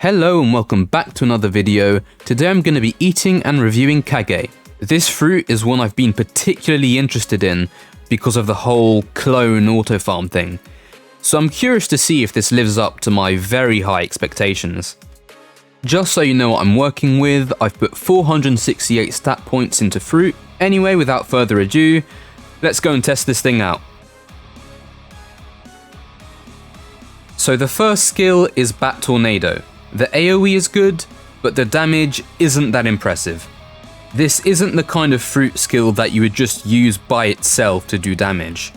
Hello and welcome back to another video. Today I'm going to be eating and reviewing Kage. This fruit is one I've been particularly interested in because of the whole clone auto farm thing. So I'm curious to see if this lives up to my very high expectations. Just so you know what I'm working with, I've put 468 stat points into fruit. Anyway, without further ado, let's go and test this thing out. So the first skill is Bat Tornado. The AoE is good, but the damage isn't that impressive. This isn't the kind of fruit skill that you would just use by itself to do damage.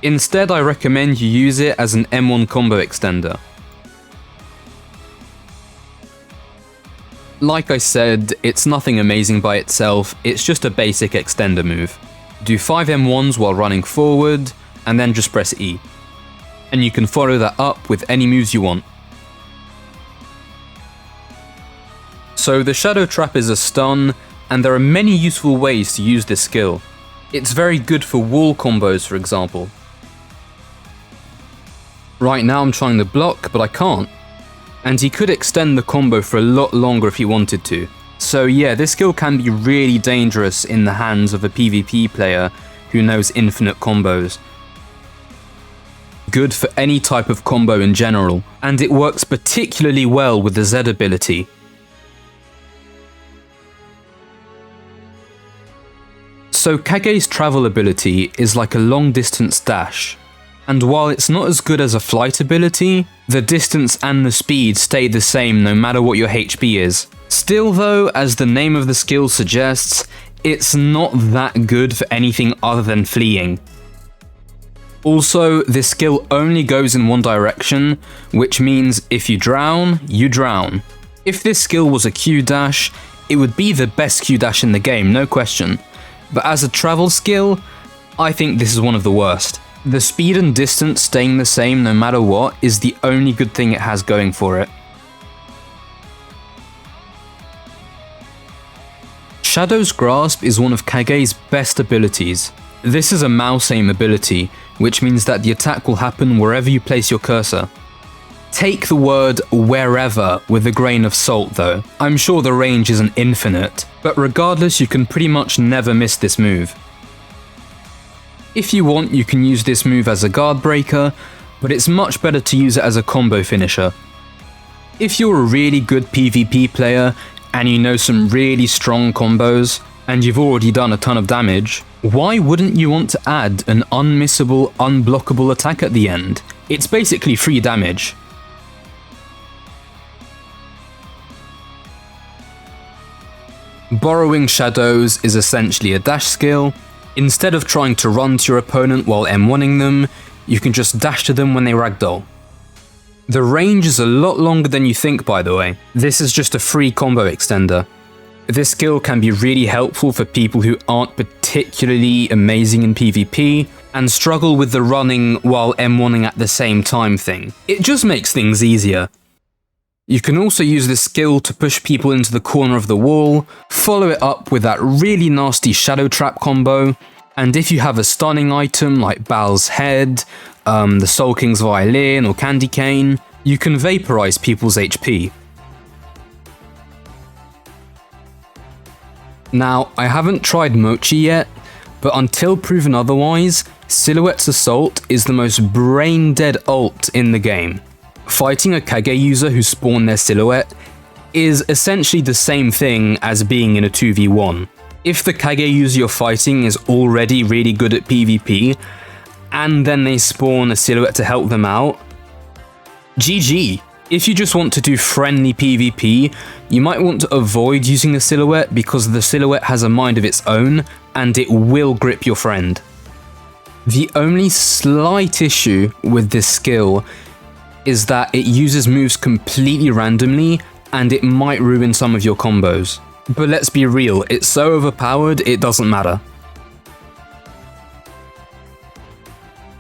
Instead, I recommend you use it as an M1 combo extender. Like I said, it's nothing amazing by itself, it's just a basic extender move. Do 5 M1s while running forward, and then just press E. And you can follow that up with any moves you want. So the Shadow Trap is a stun, and there are many useful ways to use this skill. It's very good for wall combos, for example. Right now I'm trying to block, but I can't. And he could extend the combo for a lot longer if he wanted to. So yeah, this skill can be really dangerous in the hands of a PvP player who knows infinite combos. Good for any type of combo in general, and it works particularly well with the Z ability. So Kage's travel ability is like a long distance dash, and while it's not as good as a flight ability, the distance and the speed stay the same no matter what your HP is. Still though, as the name of the skill suggests, it's not that good for anything other than fleeing. Also, this skill only goes in one direction, which means if you drown, you drown. If this skill was a Q dash, it would be the best Q dash in the game, no question. But as a travel skill, I think this is one of the worst. The speed and distance staying the same no matter what is the only good thing it has going for it. Shadow's Grasp is one of Kage's best abilities. This is a mouse aim ability, which means that the attack will happen wherever you place your cursor. Take the word wherever with a grain of salt though. I'm sure the range isn't infinite, but regardless you can pretty much never miss this move. If you want, you can use this move as a guard breaker, but it's much better to use it as a combo finisher. If you're a really good PvP player and you know some really strong combos, and you've already done a ton of damage, why wouldn't you want to add an unmissable, unblockable attack at the end? It's basically free damage. Burrowing Shadows is essentially a dash skill. Instead of trying to run to your opponent while M1ing them, you can just dash to them when they ragdoll. The range is a lot longer than you think, by the way. This is just a free combo extender. This skill can be really helpful for people who aren't particularly amazing in PvP and struggle with the running while M1ing at the same time thing. It just makes things easier. You can also use this skill to push people into the corner of the wall, follow it up with that really nasty Shadow Trap combo, and if you have a stunning item like Bal's Head, the Soul King's Violin or Candy Cane, you can vaporize people's HP. Now, I haven't tried Mochi yet, but until proven otherwise, Silhouette's Assault is the most brain-dead ult in the game. Fighting a Kage user who spawned their Silhouette is essentially the same thing as being in a 2v1. If the Kage user you're fighting is already really good at PvP, and then they spawn a Silhouette to help them out, GG. If you just want to do friendly PvP, you might want to avoid using the Silhouette because the Silhouette has a mind of its own, and it will grip your friend. The only slight issue with this skill is that it uses moves completely randomly, and it might ruin some of your combos. But let's be real, it's so overpowered it doesn't matter.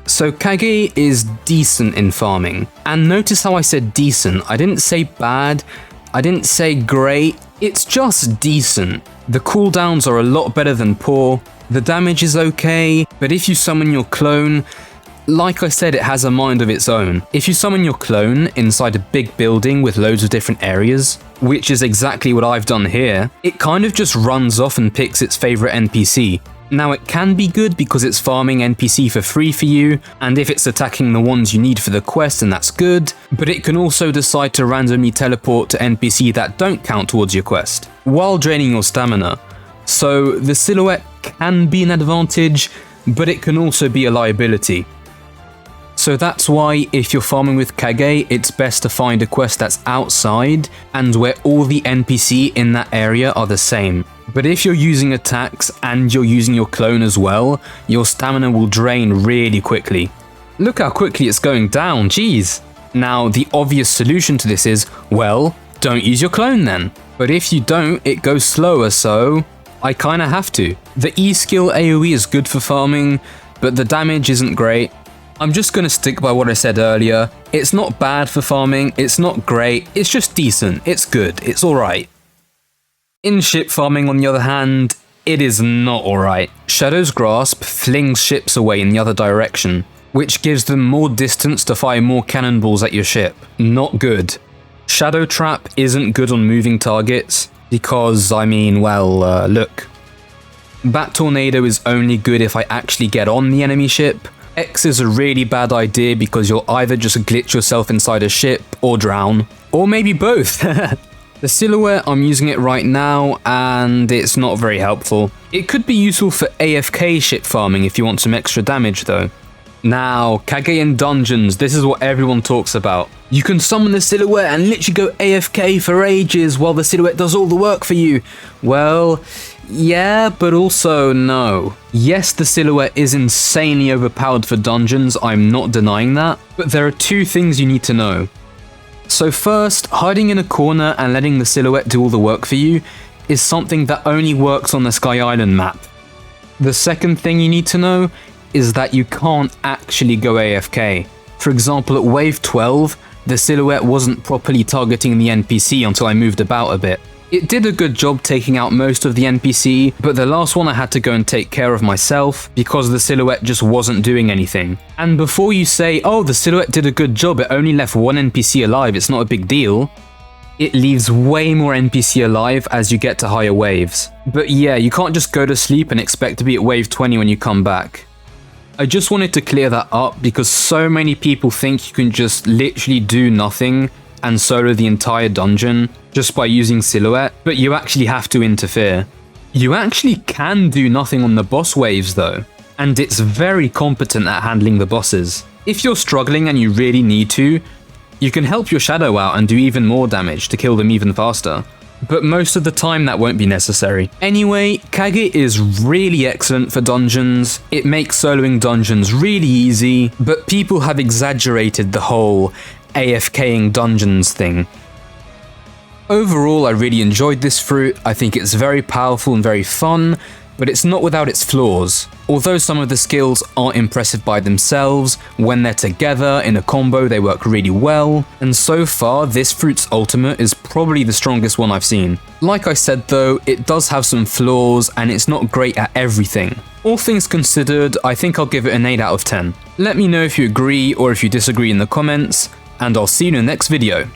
So Kage is decent in farming, and notice how I said decent. I didn't say bad, I didn't say great, it's just decent. The cooldowns are a lot better than poor, the damage is okay, but if you summon your clone, like I said, it has a mind of its own. If you summon your clone inside a big building with loads of different areas, which is exactly what I've done here, it kind of just runs off and picks its favorite NPC. Now it can be good because it's farming NPC for free for you, and if it's attacking the ones you need for the quest, then that's good, but it can also decide to randomly teleport to NPC that don't count towards your quest, while draining your stamina. So the silhouette can be an advantage, but it can also be a liability. So that's why if you're farming with Kage, it's best to find a quest that's outside and where all the NPC in that area are the same. But if you're using attacks and you're using your clone as well, your stamina will drain really quickly. Look how quickly it's going down, jeez. Now the obvious solution to this is, well, don't use your clone then. But if you don't, it goes slower, so I kinda have to. The E skill AoE is good for farming, but the damage isn't great. I'm just gonna stick by what I said earlier. It's not bad for farming, it's not great, it's just decent, it's good, it's alright. In ship farming, on the other hand, it is not alright. Shadow's Grasp flings ships away in the other direction, which gives them more distance to fire more cannonballs at your ship. Not good. Shadow Trap isn't good on moving targets, because, I mean, well, look. Bat Tornado is only good if I actually get on the enemy ship. X is a really bad idea because you'll either just glitch yourself inside a ship or drown, or maybe both. The silhouette, I'm using it right now and it's not very helpful. It could be useful for AFK ship farming if you want some extra damage though. Now, Kage in dungeons, this is what everyone talks about. You can summon the silhouette and literally go AFK for ages while the silhouette does all the work for you. Well, yeah, but also no. Yes, the silhouette is insanely overpowered for dungeons, I'm not denying that, but there are two things you need to know. So first, hiding in a corner and letting the silhouette do all the work for you is something that only works on the Sky Island map. The second thing you need to know is that you can't actually go AFK. For example, at wave 12, the silhouette wasn't properly targeting the NPC until I moved about a bit. It did a good job taking out most of the NPC, but the last one I had to go and take care of myself because the silhouette just wasn't doing anything. And before you say, oh, the silhouette did a good job, it only left one NPC alive, it's not a big deal. It leaves way more NPC alive as you get to higher waves. But yeah, you can't just go to sleep and expect to be at wave 20 when you come back. I just wanted to clear that up because so many people think you can just literally do nothing and solo the entire dungeon just by using silhouette, but you actually have to interfere. You actually can do nothing on the boss waves though, and it's very competent at handling the bosses. If you're struggling and you really need to, you can help your shadow out and do even more damage to kill them even faster. But most of the time that won't be necessary. Anyway, Kage is really excellent for dungeons. It makes soloing dungeons really easy, but people have exaggerated the whole AFKing dungeons thing. Overall, I really enjoyed this fruit. I think it's very powerful and very fun, but it's not without its flaws. Although some of the skills aren't impressive by themselves, when they're together in a combo they work really well, and so far this fruit's ultimate is probably the strongest one I've seen. Like I said though, it does have some flaws and it's not great at everything. All things considered, I think I'll give it an 8 out of 10. Let me know if you agree or if you disagree in the comments, and I'll see you in the next video.